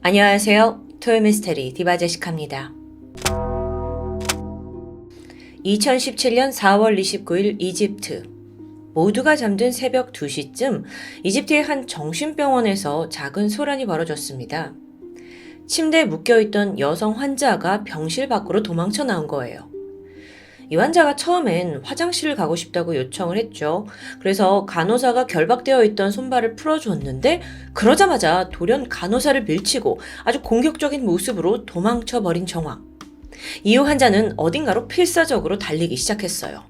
안녕하세요. 토요미스테리 디바제시카입니다. 2017년 4월 29일 이집트. 모두가 잠든 새벽 2시쯤 이집트의 한 정신병원에서 작은 소란이 벌어졌습니다. 침대에 묶여있던 여성 환자가 병실 밖으로 도망쳐 나온 거예요. 이 환자가 처음엔 화장실을 가고 싶다고 요청을 했죠. 그래서 간호사가 결박되어 있던 손발을 풀어줬는데 그러자마자 돌연 간호사를 밀치고 아주 공격적인 모습으로 도망쳐 버린 정황. 이후 환자는 어딘가로 필사적으로 달리기 시작했어요.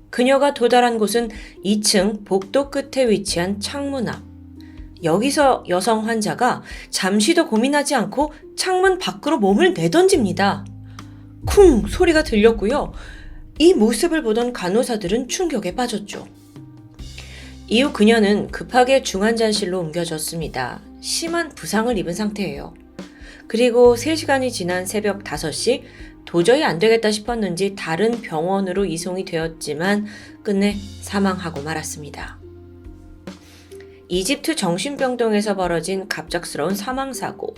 그녀가 도달한 곳은 2층 복도 끝에 위치한 창문 앞. 여기서 여성 환자가 잠시도 고민하지 않고 창문 밖으로 몸을 내던집니다. 쿵 소리가 들렸고요. 이 모습을 보던 간호사들은 충격에 빠졌죠. 이후 그녀는 급하게 중환자실로 옮겨졌습니다. 심한 부상을 입은 상태예요. 그리고 3시간이 지난 새벽 5시 도저히 안 되겠다 싶었는지 다른 병원으로 이송이 되었지만 끝내 사망하고 말았습니다. 이집트 정신병동에서 벌어진 갑작스러운 사망사고.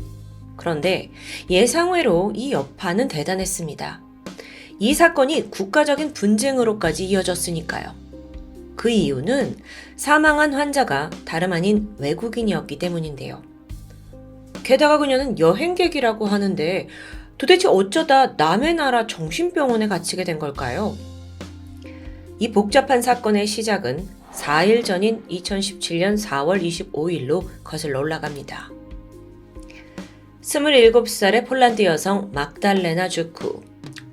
그런데 예상외로 이 여파는 대단했습니다. 이 사건이 국가적인 분쟁으로까지 이어졌으니까요. 그 이유는 사망한 환자가 다름 아닌 외국인이었기 때문인데요. 게다가 그녀는 여행객이라고 하는데 도대체 어쩌다 남의 나라 정신병원에 갇히게 된 걸까요? 이 복잡한 사건의 시작은 4일 전인 2017년 4월 25일로 거슬러 올라갑니다. 27살의 폴란드 여성 막달레나 주쿠.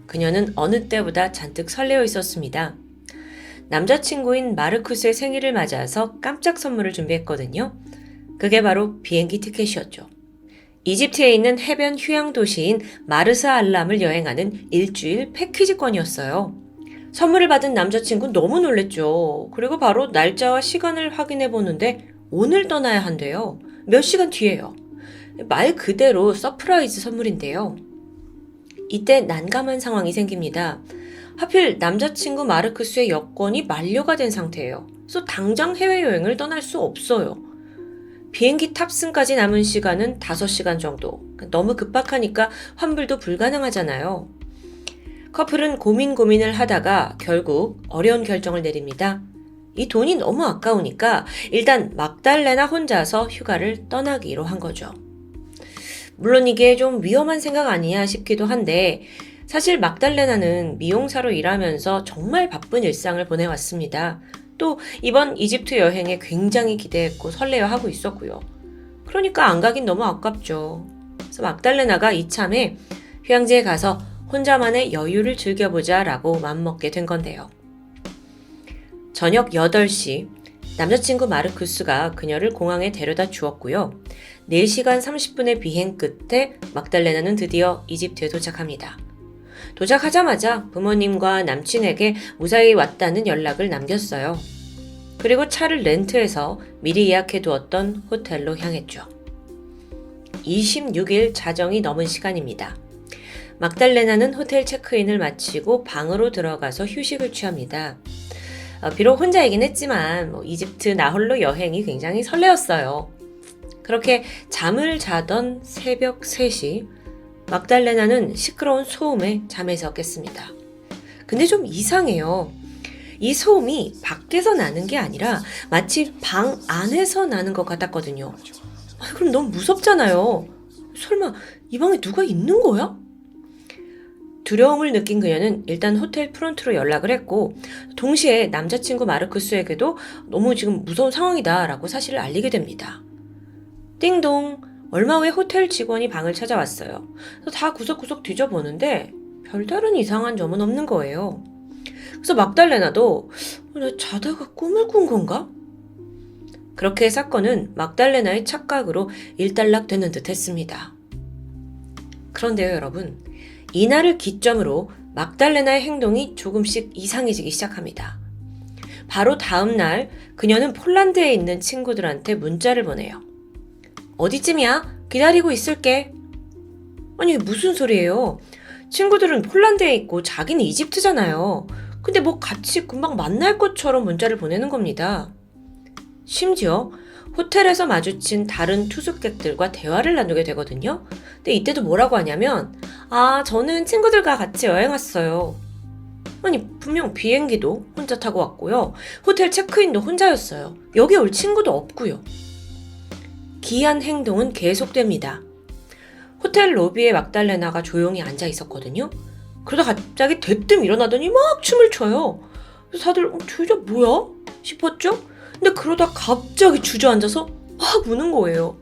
그녀는 어느 때보다 잔뜩 설레어 있었습니다. 남자친구인 마르쿠스의 생일을 맞아서 깜짝 선물을 준비했거든요. 그게 바로 비행기 티켓이었죠. 이집트에 있는 해변 휴양 도시인 마르사 알람을 여행하는 일주일 패키지권이었어요. 선물을 받은 남자친구는 너무 놀랬죠. 그리고 바로 날짜와 시간을 확인해 보는데 오늘 떠나야 한대요. 몇 시간 뒤에요. 말 그대로 서프라이즈 선물인데요. 이때 난감한 상황이 생깁니다. 하필 남자친구 마르크스의 여권이 만료가 된 상태예요. 그래서 당장 해외여행을 떠날 수 없어요. 비행기 탑승까지 남은 시간은 5시간 정도. 너무 급박하니까 환불도 불가능하잖아요. 커플은 고민을 하다가 결국 어려운 결정을 내립니다. 이 돈이 너무 아까우니까 일단 막달레나 혼자서 휴가를 떠나기로 한 거죠. 물론 이게 좀 위험한 생각 아니야 싶기도 한데 사실 막달레나는 미용사로 일하면서 정말 바쁜 일상을 보내왔습니다. 또 이번 이집트 여행에 굉장히 기대했고 설레어하고 있었고요. 그러니까 안 가긴 너무 아깝죠. 그래서 막달레나가 이참에 휴양지에 가서 혼자만의 여유를 즐겨보자 라고 맘먹게 된 건데요. 저녁 8시 남자친구 마르쿠스가 그녀를 공항에 데려다 주었고요. 4시간 30분의 비행 끝에 막달레나는 드디어 이집트에 도착합니다. 도착하자마자 부모님과 남친에게 무사히 왔다는 연락을 남겼어요. 그리고 차를 렌트해서 미리 예약해두었던 호텔로 향했죠. 26일 자정이 넘은 시간입니다. 막달레나는 호텔 체크인을 마치고 방으로 들어가서 휴식을 취합니다. 비록 혼자이긴 했지만 이집트 나홀로 여행이 굉장히 설레었어요. 그렇게 잠을 자던 새벽 3시 막달레나는 시끄러운 소음에 잠에서 깼습니다. 근데 좀 이상해요. 이 소음이 밖에서 나는 게 아니라 마치 방 안에서 나는 것 같았거든요. 그럼 너무 무섭잖아요. 설마 이 방에 누가 있는 거야? 두려움을 느낀 그녀는 일단 호텔 프론트로 연락을 했고 동시에 남자친구 마르쿠스에게도 너무 지금 무서운 상황이다 라고 사실을 알리게 됩니다. 띵동! 얼마 후에 호텔 직원이 방을 찾아왔어요. 다 구석구석 뒤져보는데 별다른 이상한 점은 없는 거예요. 그래서 막달레나도 나 자다가 꿈을 꾼 건가? 그렇게 사건은 막달레나의 착각으로 일단락되는 듯 했습니다. 그런데요 여러분, 이날을 기점으로 막달레나의 행동이 조금씩 이상해지기 시작합니다. 바로 다음 날 그녀는 폴란드에 있는 친구들한테 문자를 보내요. 어디쯤이야? 기다리고 있을게. 아니 무슨 소리예요? 친구들은 폴란드에 있고 자기는 이집트잖아요. 근데 같이 금방 만날 것처럼 문자를 보내는 겁니다. 심지어 호텔에서 마주친 다른 투숙객들과 대화를 나누게 되거든요. 근데 이때도 뭐라고 하냐면, 저는 친구들과 같이 여행 왔어요. 아니, 분명 비행기도 혼자 타고 왔고요. 호텔 체크인도 혼자였어요. 여기 올 친구도 없고요. 기이한 행동은 계속됩니다. 호텔 로비에 막달레나가 조용히 앉아 있었거든요. 그러다 갑자기 대뜸 일어나더니 막 춤을 춰요. 그래서 다들 저 뭐야? 싶었죠? 근데 그러다 갑자기 주저앉아서 막 우는 거예요.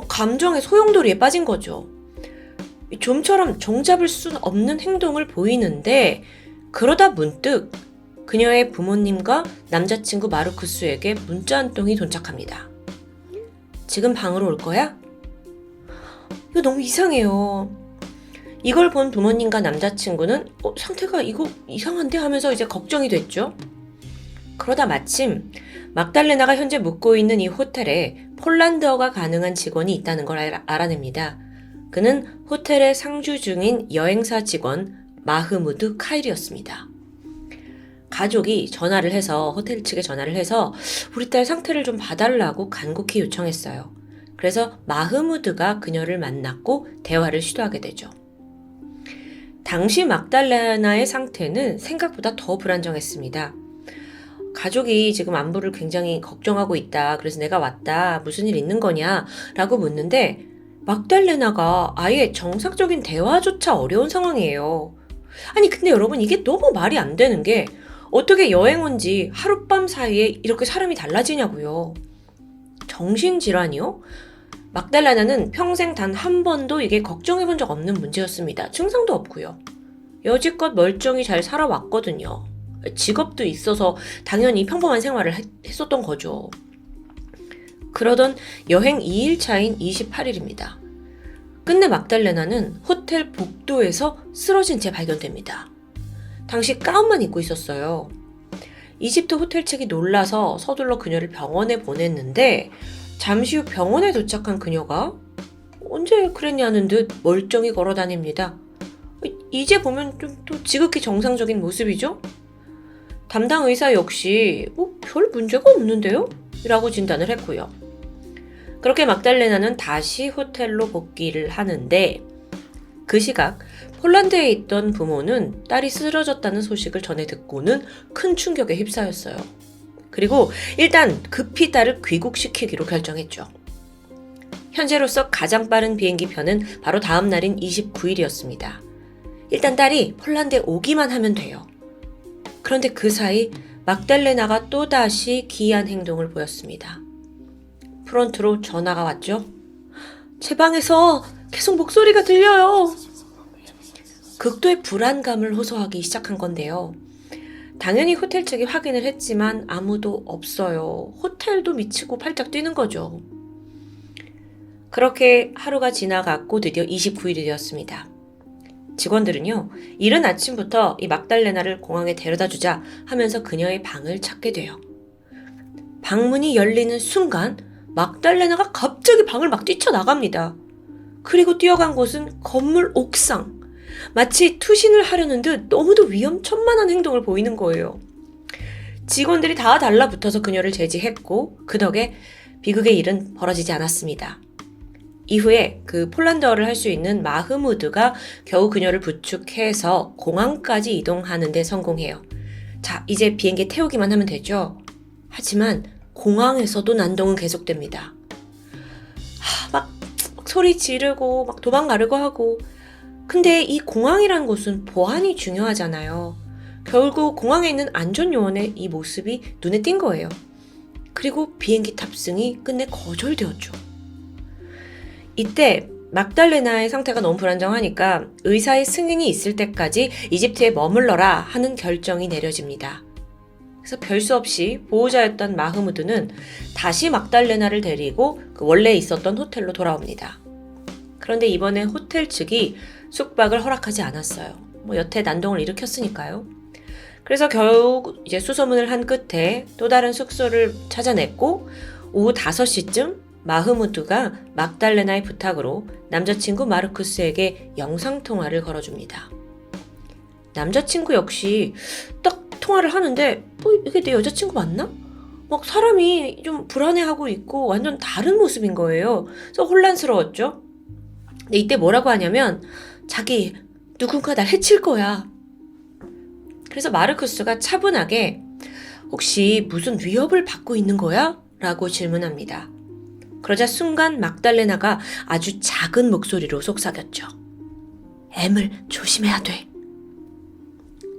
감정의 소용돌이에 빠진 거죠. 좀처럼 종잡을 수 없는 행동을 보이는데 그러다 문득 그녀의 부모님과 남자친구 마르쿠스에게 문자 한 통이 도착합니다. 지금 방으로 올 거야? 이거 너무 이상해요. 이걸 본 부모님과 남자친구는 상태가 이거 이상한데 하면서 이제 걱정이 됐죠. 그러다 마침 막달레나가 현재 묵고 있는 이 호텔에 폴란드어가 가능한 직원이 있다는 걸 알아냅니다. 그는 호텔에 상주 중인 여행사 직원 마흐무드 카일이었습니다. 가족이 호텔 측에 전화를 해서 우리 딸 상태를 좀 봐달라고 간곡히 요청했어요. 그래서 마흐무드가 그녀를 만났고 대화를 시도하게 되죠. 당시 막달레나의 상태는 생각보다 더 불안정했습니다. 가족이 지금 안부를 굉장히 걱정하고 있다. 그래서 내가 왔다. 무슨 일 있는 거냐? 라고 묻는데 막달레나가 아예 정상적인 대화조차 어려운 상황이에요. 아니 근데 여러분 이게 너무 말이 안 되는 게 어떻게 여행 온 지 하룻밤 사이에 이렇게 사람이 달라지냐고요. 정신질환이요? 막달레나는 평생 단 한 번도 이게 걱정해 본 적 없는 문제였습니다. 증상도 없고요. 여지껏 멀쩡히 잘 살아왔거든요. 직업도 있어서 당연히 평범한 생활을 했었던 거죠. 그러던 여행 2일 차인 28일입니다. 끝내 막달레나는 호텔 복도에서 쓰러진 채 발견됩니다. 당시 가운만 입고 있었어요. 이집트 호텔 측이 놀라서 서둘러 그녀를 병원에 보냈는데 잠시 후 병원에 도착한 그녀가 언제 그랬냐는 듯 멀쩡히 걸어 다닙니다. 이제 보면 좀 또 지극히 정상적인 모습이죠? 담당 의사 역시 별 문제가 없는데요? 라고 진단을 했고요. 그렇게 막달레나는 다시 호텔로 복귀를 하는데 그 시각 폴란드에 있던 부모는 딸이 쓰러졌다는 소식을 전해 듣고는 큰 충격에 휩싸였어요. 그리고 일단 급히 딸을 귀국시키기로 결정했죠. 현재로서 가장 빠른 비행기 편은 바로 다음 날인 29일이었습니다. 일단 딸이 폴란드에 오기만 하면 돼요. 그런데 그 사이 막달레나가 또다시 기이한 행동을 보였습니다. 프론트로 전화가 왔죠. 제 방에서 계속 목소리가 들려요. 극도의 불안감을 호소하기 시작한 건데요. 당연히 호텔 측이 확인을 했지만 아무도 없어요. 호텔도 미치고 팔짝 뛰는 거죠. 그렇게 하루가 지나갔고 드디어 29일이 되었습니다. 직원들은요, 이른 아침부터 이 막달레나를 공항에 데려다 주자 하면서 그녀의 방을 찾게 돼요. 방문이 열리는 순간 막달레나가 갑자기 방을 막 뛰쳐나갑니다. 그리고 뛰어간 곳은 건물 옥상. 마치 투신을 하려는 듯 너무도 위험천만한 행동을 보이는 거예요. 직원들이 다 달라붙어서 그녀를 제지했고 그 덕에 비극의 일은 벌어지지 않았습니다. 이후에 그 폴란드어를 할 수 있는 마흐무드가 겨우 그녀를 부축해서 공항까지 이동하는 데 성공해요. 자, 이제 비행기 태우기만 하면 되죠. 하지만 공항에서도 난동은 계속됩니다. 막 소리 지르고 막 도망가려고 하고. 근데 이 공항이란 곳은 보안이 중요하잖아요. 결국 공항에 있는 안전요원의 이 모습이 눈에 띈 거예요. 그리고 비행기 탑승이 끝내 거절되었죠. 이때 막달레나의 상태가 너무 불안정하니까 의사의 승인이 있을 때까지 이집트에 머물러라 하는 결정이 내려집니다. 그래서 별 수 없이 보호자였던 마흐무드는 다시 막달레나를 데리고 그 원래 있었던 호텔로 돌아옵니다. 그런데 이번에 호텔 측이 숙박을 허락하지 않았어요. 여태 난동을 일으켰으니까요. 그래서 결국 이제 수소문을 한 끝에 또 다른 숙소를 찾아냈고 오후 5시쯤 마흐무드가 막달레나의 부탁으로 남자친구 마르쿠스에게 영상통화를 걸어줍니다. 남자친구 역시 딱 통화를 하는데 이게 내 여자친구 맞나? 막 사람이 좀 불안해하고 있고 완전 다른 모습인 거예요. 그래서 혼란스러웠죠. 근데 이때 뭐라고 하냐면 자기 누군가 날 해칠 거야. 그래서 마르쿠스가 차분하게 혹시 무슨 위협을 받고 있는 거야? 라고 질문합니다. 그러자 순간 막달레나가 아주 작은 목소리로 속삭였죠. M을 조심해야 돼.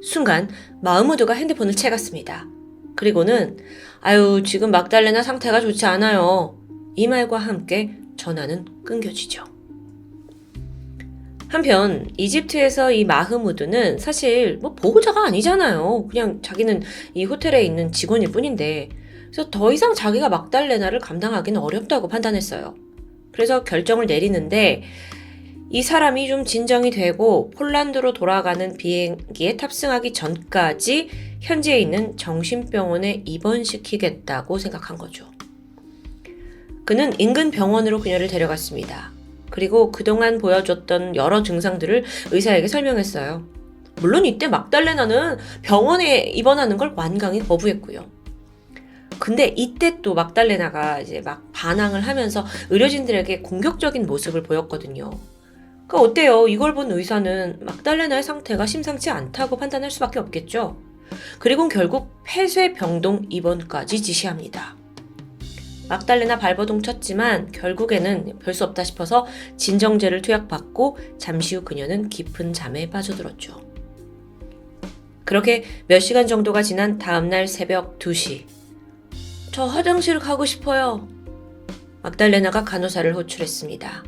순간 마흐무드가 핸드폰을 채갔습니다. 그리고는 지금 막달레나 상태가 좋지 않아요. 이 말과 함께 전화는 끊겨지죠. 한편 이집트에서 이 마흐무드는 사실 보호자가 아니잖아요. 그냥 자기는 이 호텔에 있는 직원일 뿐인데 그래서 더 이상 자기가 막달레나를 감당하기는 어렵다고 판단했어요. 그래서 결정을 내리는데 이 사람이 좀 진정이 되고 폴란드로 돌아가는 비행기에 탑승하기 전까지 현지에 있는 정신병원에 입원시키겠다고 생각한 거죠. 그는 인근 병원으로 그녀를 데려갔습니다. 그리고 그동안 보여줬던 여러 증상들을 의사에게 설명했어요. 물론 이때 막달레나는 병원에 입원하는 걸 완강히 거부했고요. 근데 이때 또 막달레나가 이제 막 반항을 하면서 의료진들에게 공격적인 모습을 보였거든요. 그러니까 어때요? 이걸 본 의사는 막달레나의 상태가 심상치 않다고 판단할 수밖에 없겠죠. 그리고 결국 폐쇄병동 입원까지 지시합니다. 막달레나 발버둥 쳤지만 결국에는 별 수 없다 싶어서 진정제를 투약받고 잠시 후 그녀는 깊은 잠에 빠져들었죠. 그렇게 몇 시간 정도가 지난 다음날 새벽 2시. 저 화장실 가고 싶어요. 막달레나가 간호사를 호출했습니다.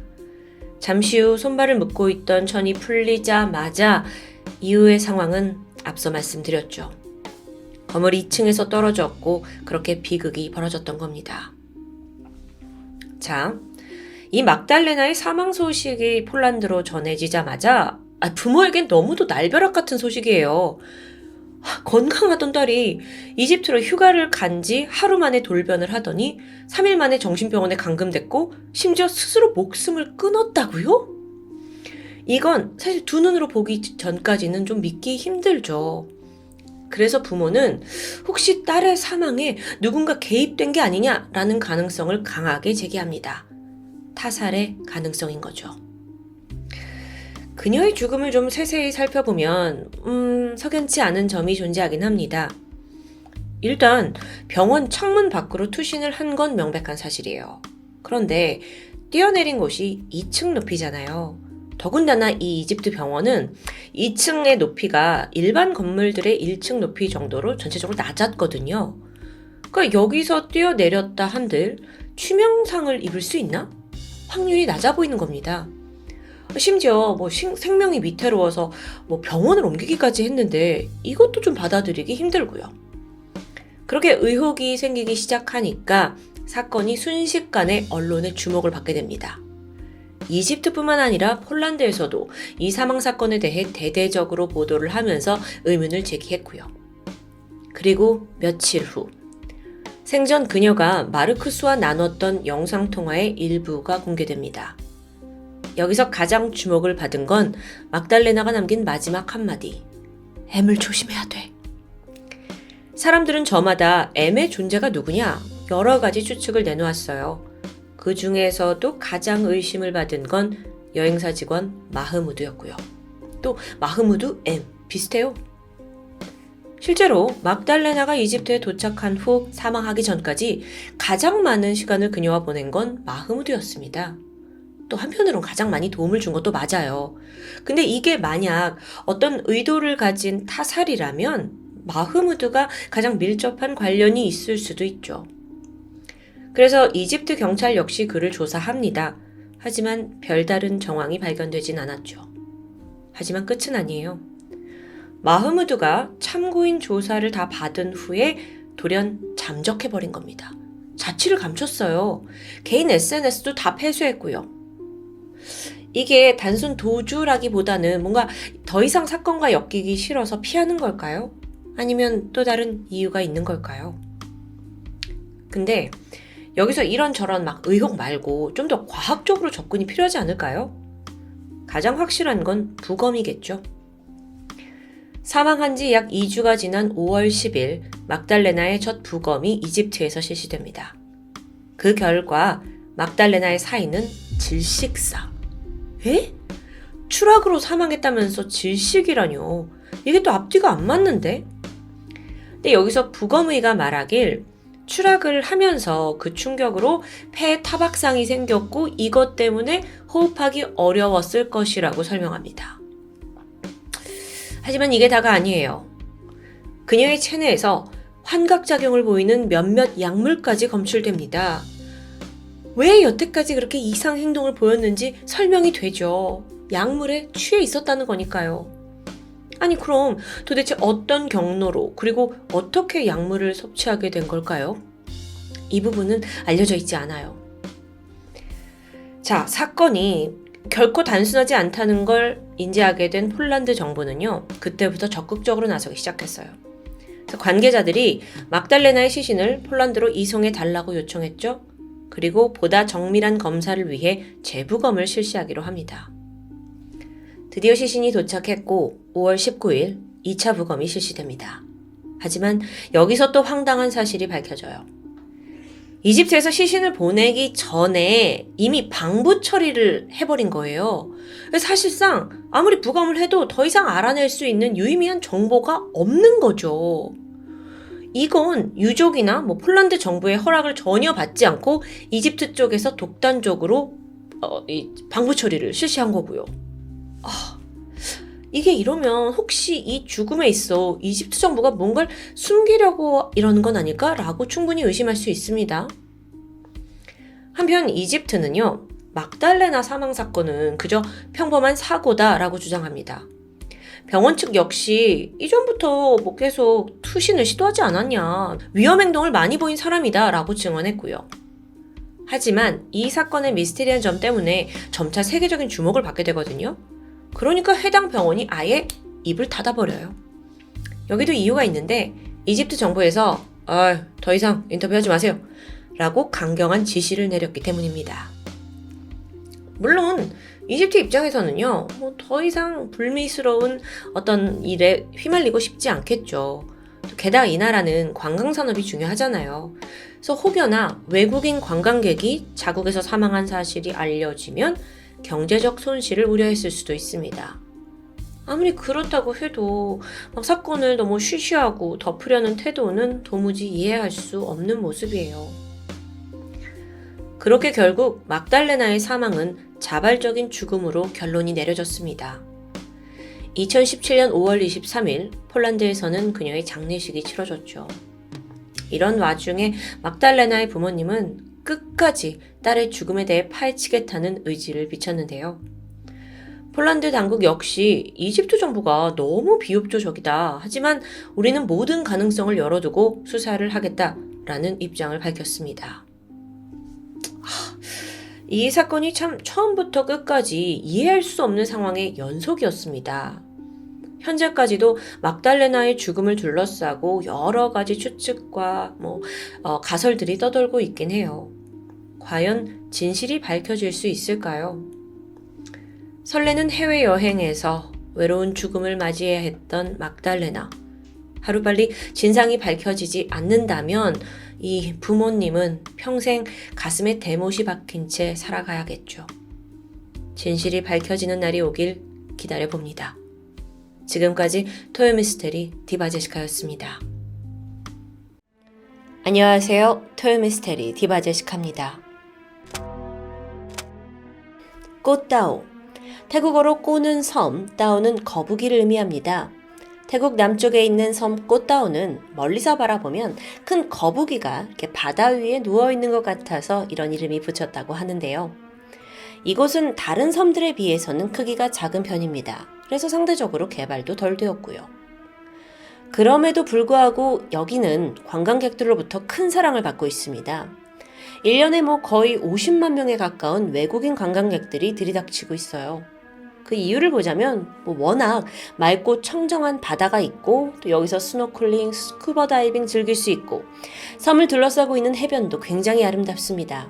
잠시 후 손발을 묶고 있던 천이 풀리자마자 이후의 상황은 앞서 말씀드렸죠. 건물 2층에서 떨어졌고 그렇게 비극이 벌어졌던 겁니다. 자, 이 막달레나의 사망 소식이 폴란드로 전해지자마자 부모에겐 너무도 날벼락 같은 소식이에요. 건강하던 딸이 이집트로 휴가를 간 지 하루 만에 돌변을 하더니 3일 만에 정신병원에 감금됐고 심지어 스스로 목숨을 끊었다고요? 이건 사실 두 눈으로 보기 전까지는 좀 믿기 힘들죠. 그래서 부모는 혹시 딸의 사망에 누군가 개입된 게 아니냐라는 가능성을 강하게 제기합니다. 타살의 가능성인 거죠. 그녀의 죽음을 좀 세세히 살펴보면 석연치 않은 점이 존재하긴 합니다. 일단 병원 창문 밖으로 투신을 한 건 명백한 사실이에요. 그런데 뛰어내린 곳이 2층 높이잖아요. 더군다나 이 이집트 병원은 2층의 높이가 일반 건물들의 1층 높이 정도로 전체적으로 낮았거든요. 그러니까 여기서 뛰어내렸다 한들 치명상을 입을 수 있나? 확률이 낮아 보이는 겁니다. 심지어 생명이 위태로워서 병원을 옮기기까지 했는데 이것도 좀 받아들이기 힘들고요. 그렇게 의혹이 생기기 시작하니까 사건이 순식간에 언론의 주목을 받게 됩니다. 이집트뿐만 아니라 폴란드에서도 이 사망 사건에 대해 대대적으로 보도를 하면서 의문을 제기했고요. 그리고 며칠 후 생전 그녀가 마르쿠스와 나눴던 영상통화의 일부가 공개됩니다. 여기서 가장 주목을 받은 건 막달레나가 남긴 마지막 한마디. M을 조심해야 돼. 사람들은 저마다 M의 존재가 누구냐? 여러 가지 추측을 내놓았어요. 그 중에서도 가장 의심을 받은 건 여행사 직원 마흐무드였고요. 또 마흐무드 M 비슷해요. 실제로 막달레나가 이집트에 도착한 후 사망하기 전까지 가장 많은 시간을 그녀와 보낸 건 마흐무드였습니다. 또 한편으론 가장 많이 도움을 준 것도 맞아요. 근데 이게 만약 어떤 의도를 가진 타살이라면 마흐무드가 가장 밀접한 관련이 있을 수도 있죠. 그래서 이집트 경찰 역시 그를 조사합니다. 하지만 별다른 정황이 발견되진 않았죠. 하지만 끝은 아니에요. 마흐무드가 참고인 조사를 다 받은 후에 돌연 잠적해버린 겁니다. 자취를 감췄어요. 개인 SNS도 다 폐쇄했고요. 이게 단순 도주라기보다는 뭔가 더 이상 사건과 엮이기 싫어서 피하는 걸까요? 아니면 또 다른 이유가 있는 걸까요? 근데 여기서 이런저런 의혹 말고 좀 더 과학적으로 접근이 필요하지 않을까요? 가장 확실한 건 부검이겠죠. 사망한 지 약 2주가 지난 5월 10일 막달레나의 첫 부검이 이집트에서 실시됩니다. 그 결과 막달레나의 사인은 질식사. 에? 추락으로 사망했다면서 질식이라뇨. 이게 또 앞뒤가 안 맞는데? 근데 여기서 부검의가 말하길 추락을 하면서 그 충격으로 폐에 타박상이 생겼고 이것 때문에 호흡하기 어려웠을 것이라고 설명합니다. 하지만 이게 다가 아니에요. 그녀의 체내에서 환각작용을 보이는 몇몇 약물까지 검출됩니다. 왜 여태까지 그렇게 이상 행동을 보였는지 설명이 되죠. 약물에 취해 있었다는 거니까요. 아니 그럼 도대체 어떤 경로로 그리고 어떻게 약물을 섭취하게 된 걸까요? 이 부분은 알려져 있지 않아요. 자, 사건이 결코 단순하지 않다는 걸 인지하게 된 폴란드 정부는요. 그때부터 적극적으로 나서기 시작했어요. 그래서 관계자들이 막달레나의 시신을 폴란드로 이송해 달라고 요청했죠. 그리고 보다 정밀한 검사를 위해 재부검을 실시하기로 합니다. 드디어 시신이 도착했고 5월 19일 2차 부검이 실시됩니다. 하지만 여기서 또 황당한 사실이 밝혀져요. 이집트에서 시신을 보내기 전에 이미 방부 처리를 해버린 거예요. 사실상 아무리 부검을 해도 더 이상 알아낼 수 있는 유의미한 정보가 없는 거죠. 이건 유족이나 폴란드 정부의 허락을 전혀 받지 않고 이집트 쪽에서 독단적으로 이 방부 처리를 실시한 거고요. 이게 이러면 혹시 이 죽음에 있어 이집트 정부가 뭔가를 숨기려고 이러는 건 아닐까라고 충분히 의심할 수 있습니다. 한편 이집트는요. 막달레나 사망 사건은 그저 평범한 사고다라고 주장합니다. 병원 측 역시 이전부터 계속 투신을 시도하지 않았냐, 위험 행동을 많이 보인 사람이다 라고 증언했고요. 하지만 이 사건의 미스테리한 점 때문에 점차 세계적인 주목을 받게 되거든요. 그러니까 해당 병원이 아예 입을 닫아버려요. 여기도 이유가 있는데 이집트 정부에서 더 이상 인터뷰하지 마세요 라고 강경한 지시를 내렸기 때문입니다. 물론 이집트 입장에서는요. 더 이상 불미스러운 어떤 일에 휘말리고 싶지 않겠죠. 게다가 이 나라는 관광산업이 중요하잖아요. 그래서 혹여나 외국인 관광객이 자국에서 사망한 사실이 알려지면 경제적 손실을 우려했을 수도 있습니다. 아무리 그렇다고 해도 사건을 너무 쉬쉬하고 덮으려는 태도는 도무지 이해할 수 없는 모습이에요. 그렇게 결국 막달레나의 사망은 자발적인 죽음으로 결론이 내려졌습니다. 2017년 5월 23일 폴란드에서는 그녀의 장례식이 치러졌죠. 이런 와중에 막달레나의 부모님은 끝까지 딸의 죽음에 대해 파헤치겠다는 의지를 비쳤는데요. 폴란드 당국 역시 이집트 정부가 너무 비협조적이다. 하지만 우리는 모든 가능성을 열어두고 수사를 하겠다라는 입장을 밝혔습니다. 이 사건이 참 처음부터 끝까지 이해할 수 없는 상황의 연속이었습니다. 현재까지도 막달레나의 죽음을 둘러싸고 여러 가지 추측과 가설들이 떠돌고 있긴 해요. 과연 진실이 밝혀질 수 있을까요? 설레는 해외여행에서 외로운 죽음을 맞이해야 했던 막달레나. 하루빨리 진상이 밝혀지지 않는다면 이 부모님은 평생 가슴에 대못이 박힌 채 살아가야겠죠. 진실이 밝혀지는 날이 오길 기다려봅니다. 지금까지 토요미스테리 디바제시카였습니다. 안녕하세요. 토요미스테리 디바제시카입니다. 꽃다오. 태국어로 꼬는 섬, 따오는 거북이를 의미합니다. 태국 남쪽에 있는 섬 꽃다오는 멀리서 바라보면 큰 거북이가 이렇게 바다 위에 누워있는 것 같아서 이런 이름이 붙였다고 하는데요. 이곳은 다른 섬들에 비해서는 크기가 작은 편입니다. 그래서 상대적으로 개발도 덜 되었고요. 그럼에도 불구하고 여기는 관광객들로부터 큰 사랑을 받고 있습니다. 1년에 거의 50만 명에 가까운 외국인 관광객들이 들이닥치고 있어요. 그 이유를 보자면 워낙 맑고 청정한 바다가 있고 또 여기서 스노클링, 스쿠버 다이빙 즐길 수 있고 섬을 둘러싸고 있는 해변도 굉장히 아름답습니다.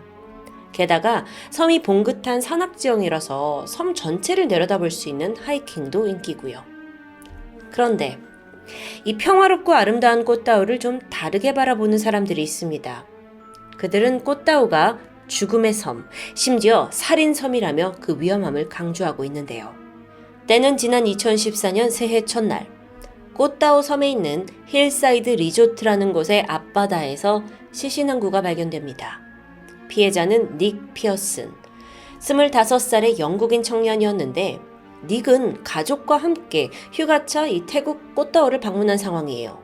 게다가 섬이 봉긋한 산악지형이라서 섬 전체를 내려다볼 수 있는 하이킹도 인기고요. 그런데 이 평화롭고 아름다운 꽃다우를 좀 다르게 바라보는 사람들이 있습니다. 그들은 꽃다우가 죽음의 섬, 심지어 살인섬이라며 그 위험함을 강조하고 있는데요. 때는 지난 2014년 새해 첫날, 꽃다우 섬에 있는 힐사이드 리조트라는 곳의 앞바다에서 시신 한 구가 발견됩니다. 피해자는 닉 피어슨, 25살의 영국인 청년이었는데 닉은 가족과 함께 휴가차 이 태국 꽃다우를 방문한 상황이에요.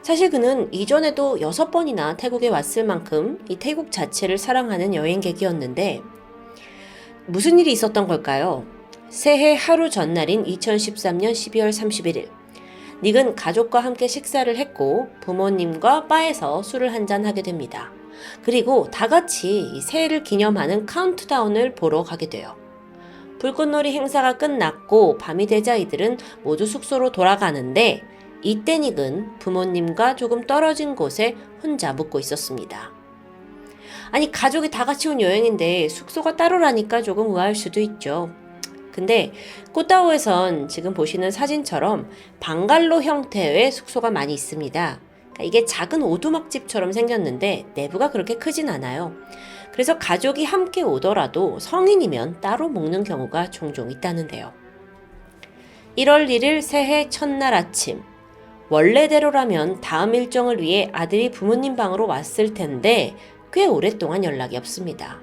사실 그는 이전에도 6번이나 태국에 왔을 만큼 이 태국 자체를 사랑하는 여행객이었는데 무슨 일이 있었던 걸까요? 새해 하루 전날인 2013년 12월 31일 닉은 가족과 함께 식사를 했고 부모님과 바에서 술을 한잔 하게 됩니다. 그리고 다 같이 이 새해를 기념하는 카운트다운을 보러 가게 돼요. 불꽃놀이 행사가 끝났고 밤이 되자 이들은 모두 숙소로 돌아가는데 이때 닉은 부모님과 조금 떨어진 곳에 혼자 묵고 있었습니다. 아니 가족이 다 같이 온 여행인데 숙소가 따로라니까 조금 우아할 수도 있죠. 근데 꽃다우에선 지금 보시는 사진처럼 방갈로 형태의 숙소가 많이 있습니다. 그러니까 이게 작은 오두막집처럼 생겼는데 내부가 그렇게 크진 않아요. 그래서 가족이 함께 오더라도 성인이면 따로 묵는 경우가 종종 있다는데요. 1월 1일 새해 첫날 아침, 원래대로라면 다음 일정을 위해 아들이 부모님 방으로 왔을 텐데 꽤 오랫동안 연락이 없습니다.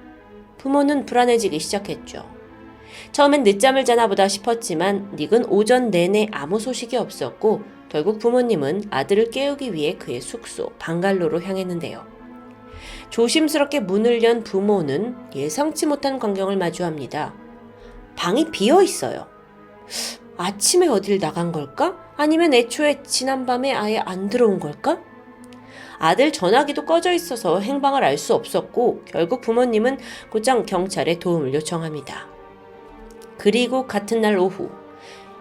부모는 불안해지기 시작했죠. 처음엔 늦잠을 자나 보다 싶었지만 닉은 오전 내내 아무 소식이 없었고 결국 부모님은 아들을 깨우기 위해 그의 숙소, 방갈로로 향했는데요. 조심스럽게 문을 연 부모는 예상치 못한 광경을 마주합니다. 방이 비어 있어요. 아침에 어딜 나간 걸까? 아니면 애초에 지난밤에 아예 안 들어온 걸까? 아들 전화기도 꺼져 있어서 행방을 알 수 없었고 결국 부모님은 곧장 경찰에 도움을 요청합니다. 그리고 같은 날 오후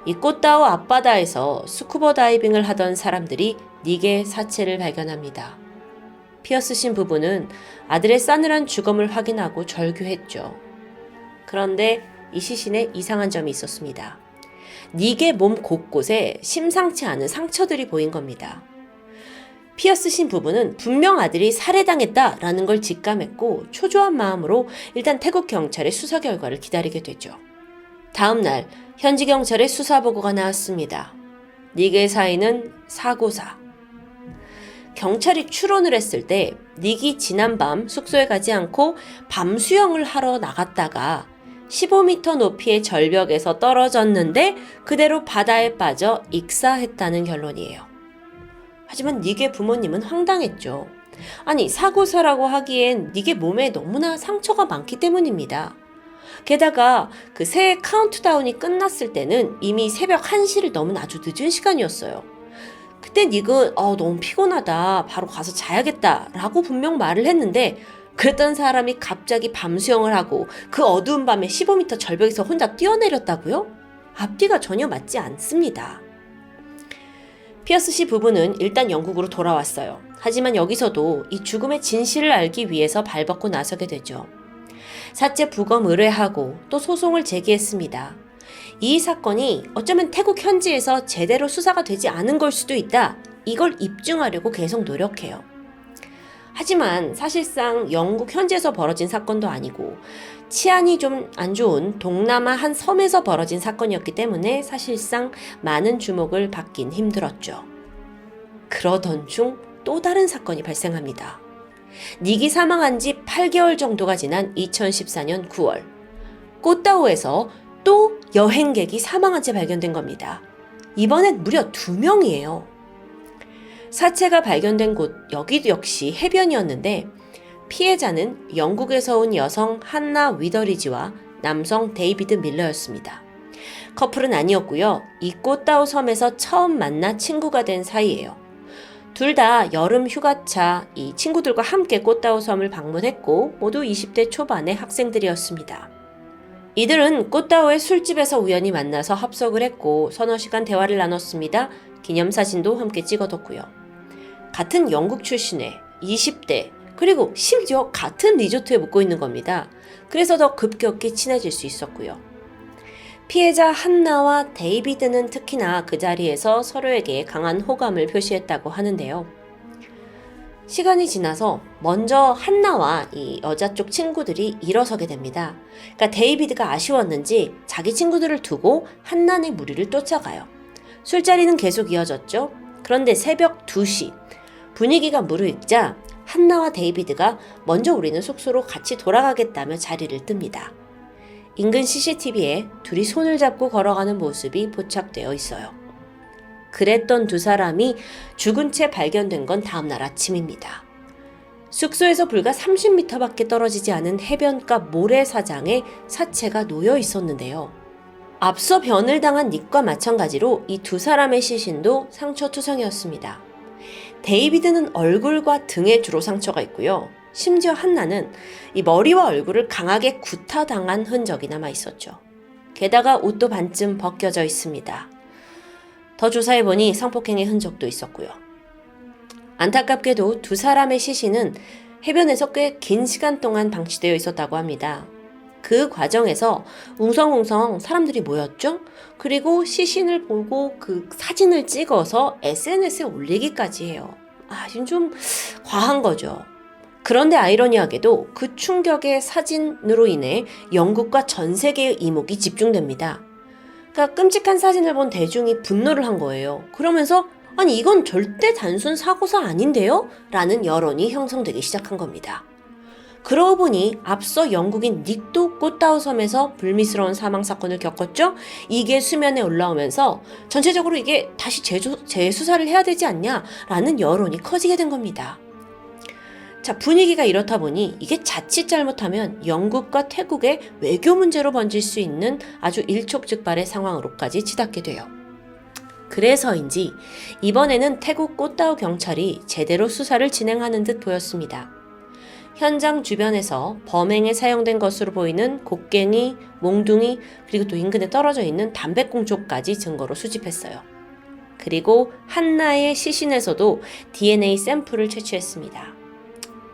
이 꽃다우 앞바다에서 스쿠버 다이빙을 하던 사람들이 닉의 사체를 발견합니다. 피어스신 부부는 아들의 싸늘한 죽음을 확인하고 절규했죠. 그런데 이 시신에 이상한 점이 있었습니다. 닉의 몸 곳곳에 심상치 않은 상처들이 보인 겁니다. 피어스신 부부는 분명 아들이 살해당했다라는 걸 직감했고 초조한 마음으로 일단 태국 경찰의 수사 결과를 기다리게 되죠. 다음 날 현지 경찰의 수사 보고가 나왔습니다. 닉의 사인은 사고사. 경찰이 추론을 했을 때 닉이 지난밤 숙소에 가지 않고 밤 수영을 하러 나갔다가 15m 높이의 절벽에서 떨어졌는데 그대로 바다에 빠져 익사했다는 결론이에요. 하지만 닉의 부모님은 황당했죠. 아니 사고사라고 하기엔 닉의 몸에 너무나 상처가 많기 때문입니다. 게다가 그 새해 카운트다운이 끝났을 때는 이미 새벽 1시를 넘은 아주 늦은 시간이었어요. 그때 닉은 너무 피곤하다 바로 가서 자야겠다 라고 분명 말을 했는데 그랬던 사람이 갑자기 밤 수영을 하고 그 어두운 밤에 15m 절벽에서 혼자 뛰어내렸다고요? 앞뒤가 전혀 맞지 않습니다. 피어스 씨 부부는 일단 영국으로 돌아왔어요. 하지만 여기서도 이 죽음의 진실을 알기 위해서 발벗고 나서게 되죠. 사체 부검 의뢰하고 또 소송을 제기했습니다. 이 사건이 어쩌면 태국 현지에서 제대로 수사가 되지 않은 걸 수도 있다. 이걸 입증하려고 계속 노력해요. 하지만 사실상 영국 현지에서 벌어진 사건도 아니고 치안이 좀 안 좋은 동남아 한 섬에서 벌어진 사건이었기 때문에 사실상 많은 주목을 받긴 힘들었죠. 그러던 중 또 다른 사건이 발생합니다. 닉이 사망한 지 8개월 정도가 지난 2014년 9월 꽃다우에서 또 여행객이 사망한 채 발견된 겁니다. 이번엔 무려 2명이에요. 사체가 발견된 곳 여기도 역시 해변이었는데 피해자는 영국에서 온 여성 한나 위더리지와 남성 데이비드 밀러였습니다. 커플은 아니었고요. 이 꽃다우 섬에서 처음 만나 친구가 된 사이예요. 둘 다 여름 휴가차 이 친구들과 함께 꽃다우 섬을 방문했고 모두 20대 초반의 학생들이었습니다. 이들은 꽃다우의 술집에서 우연히 만나서 합석을 했고 서너 시간 대화를 나눴습니다. 기념사진도 함께 찍어뒀고요. 같은 영국 출신의 20대 그리고 심지어 같은 리조트에 묵고 있는 겁니다. 그래서 더 급격히 친해질 수 있었고요. 피해자 한나와 데이비드는 특히나 그 자리에서 서로에게 강한 호감을 표시했다고 하는데요. 시간이 지나서 먼저 한나와 이 여자 쪽 친구들이 일어서게 됩니다. 그러니까 데이비드가 아쉬웠는지 자기 친구들을 두고 한나의 무리를 쫓아가요. 술자리는 계속 이어졌죠. 그런데 새벽 2시 분위기가 무르익자 한나와 데이비드가 먼저 우리는 숙소로 같이 돌아가겠다며 자리를 뜹니다. 인근 CCTV에 둘이 손을 잡고 걸어가는 모습이 포착되어 있어요. 그랬던 두 사람이 죽은 채 발견된 건 다음날 아침입니다. 숙소에서 불과 30m밖에 떨어지지 않은 해변가 모래사장에 사체가 놓여 있었는데요. 앞서 변을 당한 닉과 마찬가지로 이 두 사람의 시신도 상처투성이었습니다. 데이비드는 얼굴과 등에 주로 상처가 있고요. 심지어 한나는 이 머리와 얼굴을 강하게 구타당한 흔적이 남아 있었죠. 게다가 옷도 반쯤 벗겨져 있습니다. 더 조사해보니 성폭행의 흔적도 있었고요. 안타깝게도 두 사람의 시신은 해변에서 꽤 긴 시간 동안 방치되어 있었다고 합니다. 그 과정에서 웅성웅성 사람들이 모였죠? 그리고 시신을 보고 그 사진을 찍어서 SNS에 올리기까지 해요. 이건 좀 과한 거죠. 그런데 아이러니하게도 그 충격의 사진으로 인해 영국과 전 세계의 이목이 집중됩니다. 그러니까 끔찍한 사진을 본 대중이 분노를 한 거예요. 그러면서 아니 이건 절대 단순 사고사 아닌데요? 라는 여론이 형성되기 시작한 겁니다. 그러고 보니 앞서 영국인 닉도 꽃다우 섬에서 불미스러운 사망 사건을 겪었죠? 이게 수면에 올라오면서 전체적으로 이게 다시 재수사를 해야 되지 않냐라는 여론이 커지게 된 겁니다. 자, 분위기가 이렇다 보니 이게 자칫 잘못하면 영국과 태국의 외교 문제로 번질 수 있는 아주 일촉즉발의 상황으로까지 치닫게 돼요. 그래서인지 이번에는 태국 꽃다우 경찰이 제대로 수사를 진행하는 듯 보였습니다. 현장 주변에서 범행에 사용된 것으로 보이는 곡괭이, 몽둥이, 그리고 또 인근에 떨어져 있는 담배꽁초까지 증거로 수집했어요. 그리고 한나의 시신에서도 DNA 샘플을 채취했습니다.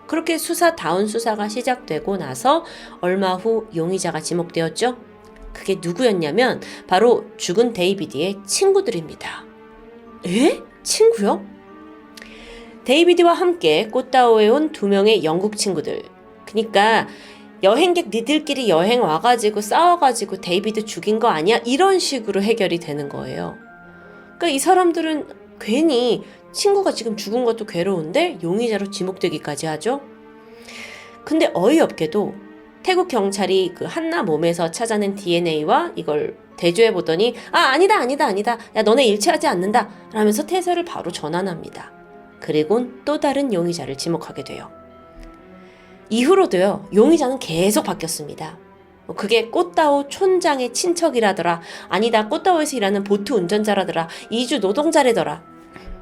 그렇게 수사다운 수사가 시작되고 나서 얼마 후 용의자가 지목되었죠. 그게 누구였냐면 바로 죽은 데이비드의 친구들입니다. 에? 친구요? 데이비드와 함께 꽃다우에 온 2명의 영국 친구들. 그러니까 여행객 니들끼리 여행 와가지고 싸워가지고 데이비드 죽인 거 아니야? 이런 식으로 해결이 되는 거예요. 그러니까 이 사람들은 괜히 친구가 지금 죽은 것도 괴로운데 용의자로 지목되기까지 하죠. 근데 어이없게도 태국 경찰이 그 한나 몸에서 찾아낸 DNA와 이걸 대조해보더니 아니다. 야 너네 일치하지 않는다 라면서 태세를 바로 전환합니다. 그리곤 또 다른 용의자를 지목하게 돼요. 이후로도요, 용의자는 계속 바뀌었습니다. 그게 꽃다우 촌장의 친척이라더라. 아니다, 꽃다우에서 일하는 보트 운전자라더라. 이주 노동자래더라.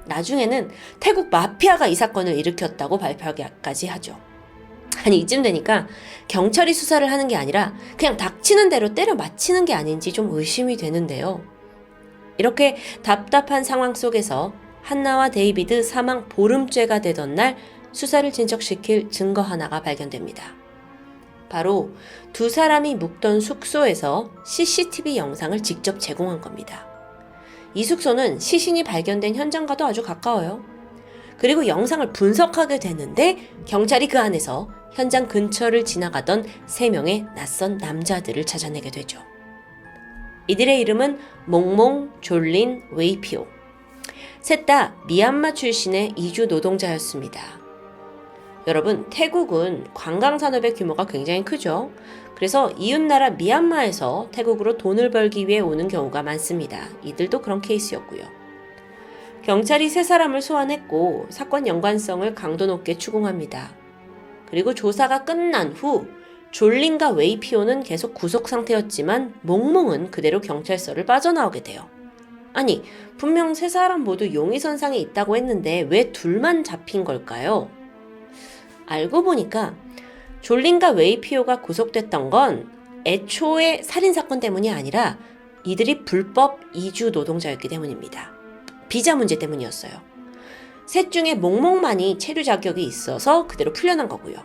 나중에는 태국 마피아가 이 사건을 일으켰다고 발표하기까지 하죠. 아니 이쯤 되니까 경찰이 수사를 하는 게 아니라 그냥 닥치는 대로 때려 맞히는 게 아닌지 좀 의심이 되는데요. 이렇게 답답한 상황 속에서 한나와 데이비드 사망 보름째가 되던 날 수사를 진척시킬 증거 하나가 발견됩니다. 바로 두 사람이 묵던 숙소에서 CCTV 영상을 직접 제공한 겁니다. 이 숙소는 시신이 발견된 현장과도 아주 가까워요. 그리고 영상을 분석하게 되는데 경찰이 그 안에서 현장 근처를 지나가던 3명의 낯선 남자들을 찾아내게 되죠. 이들의 이름은 몽몽, 졸린, 웨이피오. 셋 다 미얀마 출신의 이주 노동자였습니다. 여러분, 태국은 관광산업의 규모가 굉장히 크죠. 그래서 이웃나라 미얀마에서 태국으로 돈을 벌기 위해 오는 경우가 많습니다. 이들도 그런 케이스였고요. 경찰이 3사람을 소환했고 사건 연관성을 강도 높게 추궁합니다. 그리고 조사가 끝난 후 졸린과 웨이피오는 계속 구속 상태였지만 몽몽은 그대로 경찰서를 빠져나오게 돼요. 아니, 분명 3사람 모두 용의선상에 있다고 했는데 왜 둘만 잡힌 걸까요? 알고 보니까 졸린과 웨이피오가 구속됐던 건 애초에 살인사건 때문이 아니라 이들이 불법 이주 노동자였기 때문입니다. 비자 문제 때문이었어요. 셋 중에 몽몽만이 체류 자격이 있어서 그대로 풀려난 거고요.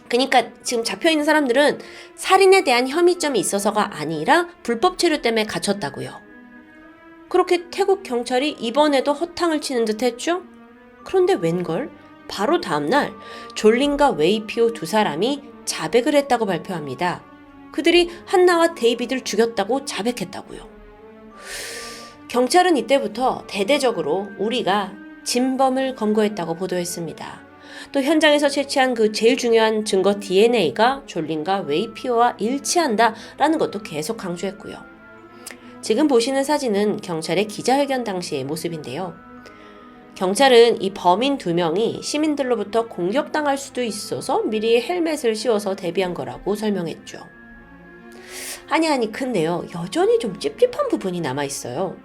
그러니까 지금 잡혀있는 사람들은 살인에 대한 혐의점이 있어서가 아니라 불법 체류 때문에 갇혔다고요. 그렇게 태국 경찰이 이번에도 허탕을 치는 듯 했죠? 그런데 웬걸? 바로 다음날 졸린과 웨이피오 두 사람이 자백을 했다고 발표합니다. 그들이 한나와 데이비드를 죽였다고 자백했다고요. 경찰은 이때부터 대대적으로 우리가 진범을 검거했다고 보도했습니다. 또 현장에서 채취한 그 제일 중요한 증거 DNA가 졸린과 웨이피오와 일치한다라는 것도 계속 강조했고요. 지금 보시는 사진은 경찰의 기자회견 당시의 모습인데요. 경찰은 이 범인 2명이 시민들로부터 공격당할 수도 있어서 미리 헬멧을 씌워서 대비한 거라고 설명했죠. 아니 근데요, 여전히 좀 찝찝한 부분이 남아있어요.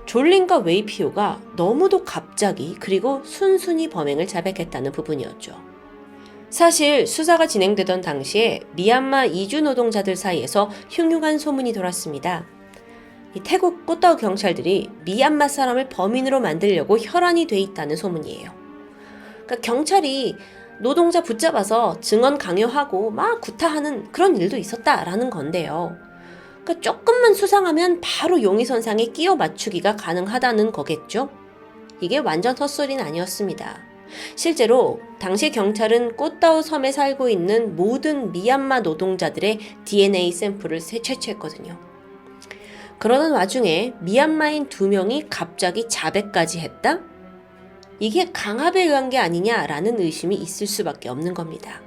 졸린과 웨이피오가 너무도 갑자기 그리고 순순히 범행을 자백했다는 부분이었죠. 사실 수사가 진행되던 당시에 미얀마 이주 노동자들 사이에서 흉흉한 소문이 돌았습니다. 이 태국 꽃다우 경찰들이 미얀마 사람을 범인으로 만들려고 혈안이 돼 있다는 소문이에요. 그러니까 경찰이 노동자 붙잡아서 증언 강요하고 막 구타하는 그런 일도 있었다라는 건데요. 그러니까 조금만 수상하면 바로 용의선상에 끼워 맞추기가 가능하다는 거겠죠? 이게 완전 헛소리는 아니었습니다. 실제로 당시 경찰은 꽃다우 섬에 살고 있는 모든 미얀마 노동자들의 DNA 샘플을 채취했거든요. 그러는 와중에 미얀마인 2명이 갑자기 자백까지 했다? 이게 강압에 의한 게 아니냐라는 의심이 있을 수밖에 없는 겁니다.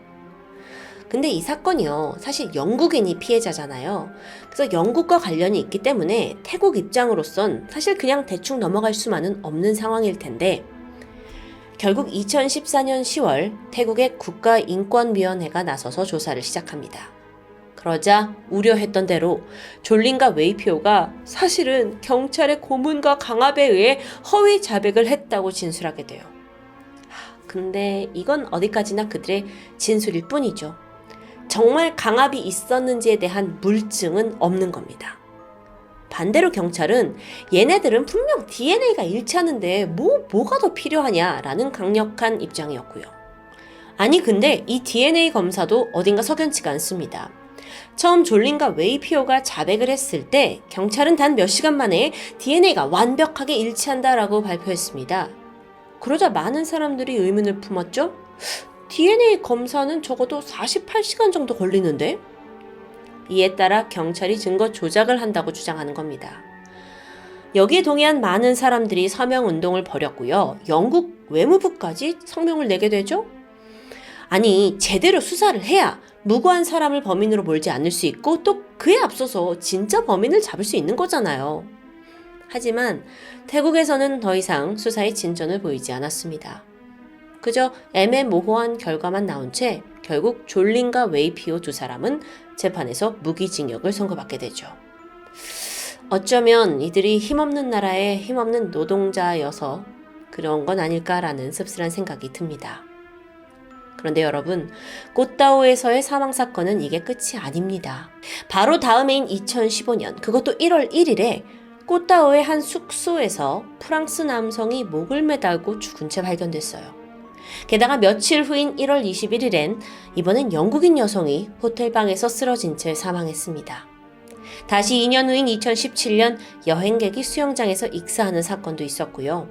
근데 이 사건이요, 사실 영국인이 피해자잖아요. 그래서 영국과 관련이 있기 때문에 태국 입장으로선 사실 그냥 대충 넘어갈 수만은 없는 상황일 텐데, 결국 2014년 10월 태국의 국가인권위원회가 나서서 조사를 시작합니다. 그러자 우려했던 대로 졸린과 웨이피오가 사실은 경찰의 고문과 강압에 의해 허위 자백을 했다고 진술하게 돼요. 근데 이건 어디까지나 그들의 진술일 뿐이죠. 정말 강압이 있었는지에 대한 물증은 없는 겁니다. 반대로 경찰은 얘네들은 분명 DNA가 일치하는데 뭐가 더 필요하냐라는 강력한 입장이었고요. 아니 근데 이 DNA 검사도 어딘가 석연치가 않습니다. 처음 졸린과 웨이피오가 자백을 했을 때 경찰은 단 몇 시간 만에 DNA가 완벽하게 일치한다라고 발표했습니다. 그러자 많은 사람들이 의문을 품었죠? DNA 검사는 적어도 48시간 정도 걸리는데? 이에 따라 경찰이 증거 조작을 한다고 주장하는 겁니다. 여기에 동의한 많은 사람들이 서명운동을 벌였고요. 영국 외무부까지 성명을 내게 되죠? 아니, 제대로 수사를 해야 무고한 사람을 범인으로 몰지 않을 수 있고 또 그에 앞서서 진짜 범인을 잡을 수 있는 거잖아요. 하지만 태국에서는 더 이상 수사에 진전을 보이지 않았습니다. 그저 애매모호한 결과만 나온 채 결국 졸린과 웨이피오 두 사람은 재판에서 무기징역을 선고받게 되죠. 어쩌면 이들이 힘없는 나라의 힘없는 노동자여서 그런 건 아닐까라는 씁쓸한 생각이 듭니다. 그런데 여러분, 꽃다오에서의 사망사건은 이게 끝이 아닙니다. 바로 다음 해인 2015년, 그것도 1월 1일에 꽃다오의 한 숙소에서 프랑스 남성이 목을 매달고 죽은 채 발견됐어요. 게다가 며칠 후인 1월 21일엔 이번엔 영국인 여성이 호텔방에서 쓰러진 채 사망했습니다. 다시 2년 후인 2017년 여행객이 수영장에서 익사하는 사건도 있었고요.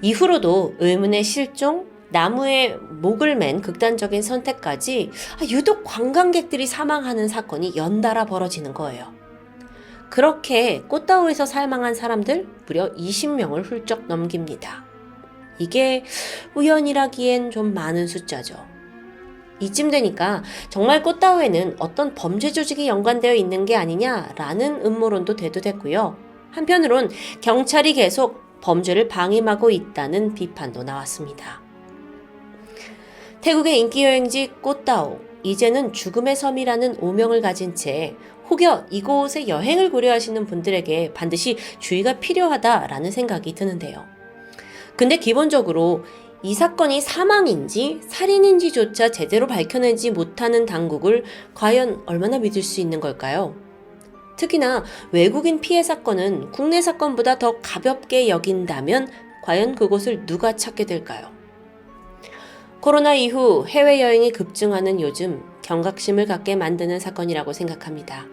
이후로도 의문의 실종, 나무에 목을 맨 극단적인 선택까지 유독 관광객들이 사망하는 사건이 연달아 벌어지는 거예요. 그렇게 꽃다오에서 사망한 사람들 무려 20명을 훌쩍 넘깁니다. 이게 우연이라기엔 좀 많은 숫자죠. 이쯤 되니까 정말 꽃다오에는 어떤 범죄 조직이 연관되어 있는 게 아니냐라는 음모론도 대두됐고요. 한편으론 경찰이 계속 범죄를 방임하고 있다는 비판도 나왔습니다. 태국의 인기 여행지 꽃다오, 이제는 죽음의 섬이라는 오명을 가진 채 혹여 이곳에 여행을 고려하시는 분들에게 반드시 주의가 필요하다라는 생각이 드는데요. 근데 기본적으로 이 사건이 사망인지 살인인지조차 제대로 밝혀내지 못하는 당국을 과연 얼마나 믿을 수 있는 걸까요? 특히나 외국인 피해 사건은 국내 사건보다 더 가볍게 여긴다면 과연 그곳을 누가 찾게 될까요? 코로나 이후 해외여행이 급증하는 요즘 경각심을 갖게 만드는 사건이라고 생각합니다.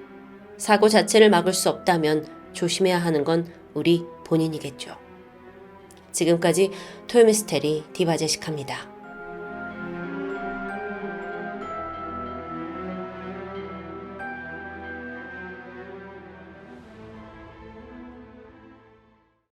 사고 자체를 막을 수 없다면 조심해야 하는 건 우리 본인이겠죠. 지금까지 토요미스테리 디바제시카입니다.